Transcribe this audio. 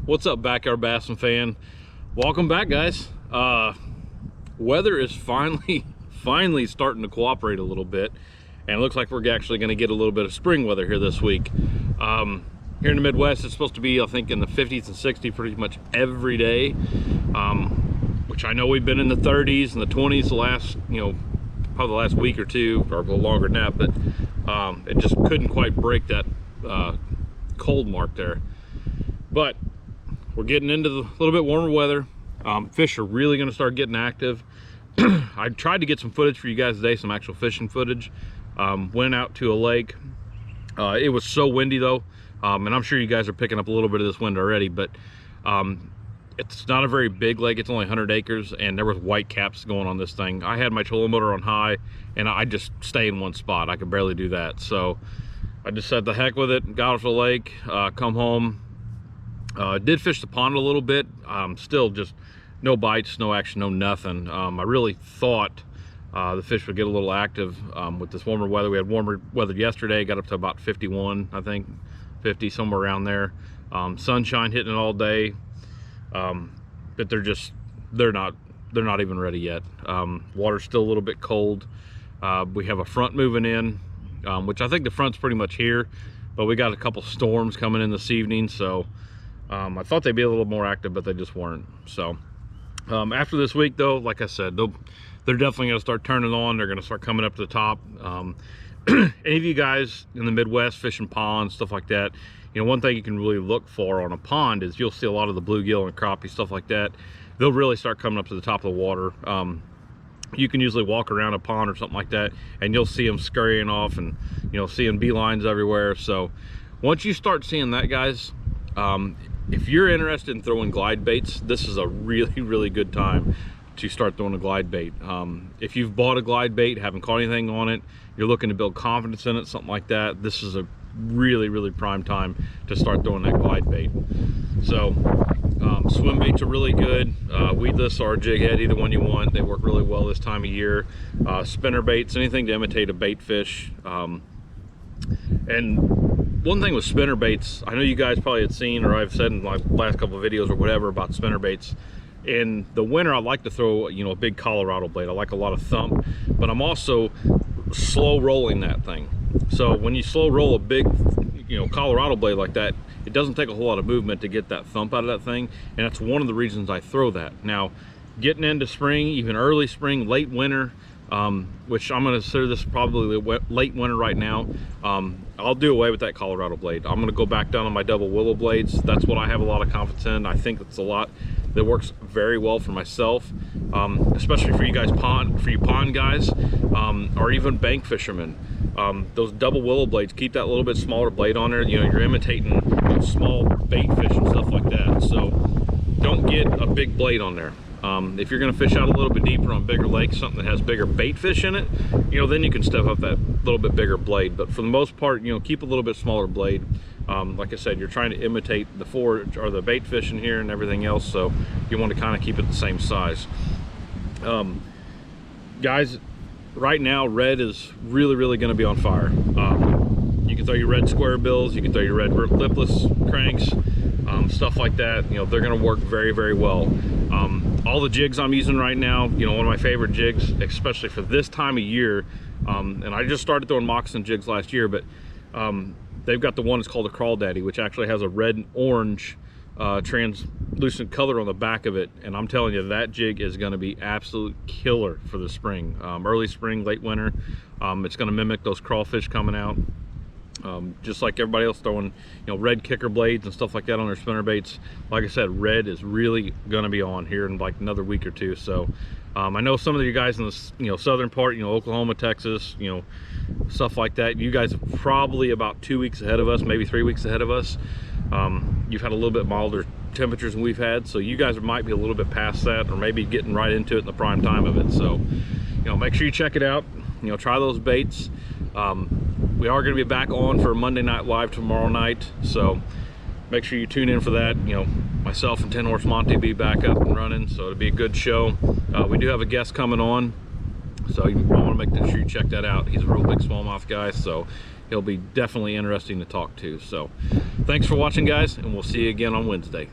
What's up, Backyard Bassing fan? Welcome back, guys. Weather is finally starting to cooperate a little bit, and it looks like we're actually going to get a little bit of spring weather here this week. Here in the Midwest, it's supposed to be, I think, in the 50s and 60s pretty much every day, which I know we've been in the 30s and the 20s the last, probably the last week or two, or a little longer than that, but it just couldn't quite break that cold mark there. But we're getting into the little bit warmer weather. Fish are really going to start getting active. I tried to get some footage for you guys today, some actual fishing footage. Went out to a lake. It was so windy though, and I'm sure you guys are picking up a little bit of this wind already, but it's not a very big lake. It's only 100 acres, and there was white caps going on this thing. I had my trolling motor on high, and I just stay in one spot. I could barely do that, so I just said the heck with it, got off the lake, come home. Did fish the pond a little bit. Still just no bites, no action, no nothing. I really thought the fish would get a little active with this warmer weather. We had warmer weather yesterday, got up to about 51, I think, 50, somewhere around there. Sunshine hitting it all day, but they're not even ready yet. Water's still a little bit cold. We have a front moving in, which I think the front's pretty much here, but we got a couple storms coming in this evening, so I thought they'd be a little more active, but they just weren't. So after this week though, like I said, they're definitely going to start turning on. They're going to start coming up to the top. Any of you guys in the Midwest fishing ponds, stuff like that, one thing you can really look for on a pond is you'll see a lot of the bluegill and crappie, stuff like that. They'll really start coming up to the top of the water. You can usually walk around a pond or something like that, and you'll see them scurrying off, and seeing beelines everywhere. So once you start seeing that, guys, if you're interested in throwing glide baits, this is a really good time to start throwing a glide bait. If you've bought a glide bait, haven't caught anything on it, you're looking to build confidence in it, something like that, this is a really prime time to start throwing that glide bait. So swim baits are really good. Weedless or jig head, either one you want. They work really well this time of year. Spinner baits, anything to imitate a bait fish. And one thing with spinner baits, I know you guys probably had seen, or I've said in my last couple of videos or whatever about spinner baits. In the winter, I like to throw, a big Colorado blade. I like a lot of thump, but I'm also slow rolling that thing. So when you slow roll a big, Colorado blade like that, it doesn't take a whole lot of movement to get that thump out of that thing, and that's one of the reasons I throw that. Now, getting into spring, even early spring, late winter, which I'm going to consider this probably late winter right now, I'll do away with that Colorado blade. I'm going to go back down on my double willow blades. That's what I have a lot of confidence in. I think it's a lot that works very well for myself, especially for you guys, pond guys, or even bank fishermen. Those double willow blades, keep that little bit smaller blade on there. You're imitating small bait fish and stuff like that, so don't get a big blade on there. If you're going to fish out a little bit deeper on bigger lakes, something that has bigger bait fish in it, then you can step up that little bit bigger blade. But for the most part, keep a little bit smaller blade. Like I said, you're trying to imitate the forage or the bait fish in here and everything else, so you want to kind of keep it the same size. Guys, right now red is really going to be on fire. You can throw your red square bills, you can throw your red lipless cranks, stuff like that. They're going to work very well. All the jigs I'm using right now, one of my favorite jigs, especially for this time of year, and I just started throwing moccasin jigs last year, but they've got the one that's called a Crawl Daddy, which actually has a red and orange translucent color on the back of it, and I'm telling you, that jig is going to be absolute killer for the spring, early spring, late winter. It's going to mimic those crawfish coming out, just like everybody else throwing red kicker blades and stuff like that on their spinner baits. Like I said, red is really going to be on here in like another week or two. So I know some of you guys in the southern part, Oklahoma, Texas, stuff like that, you guys are probably about 2 weeks ahead of us, maybe 3 weeks ahead of us. You've had a little bit milder temperatures than we've had, so you guys might be a little bit past that, or maybe getting right into it in the prime time of it. So make sure you check it out, try those baits. We are going to be back on for Monday Night Live tomorrow night, so make sure you tune in for that. Myself and 10 Horse Monty be back up and running, so it'll be a good show. We do have a guest coming on, so you want to make sure you check that out. He's a real big smallmouth guy, so he'll be definitely interesting to talk to. So thanks for watching, guys, and we'll see you again on Wednesday.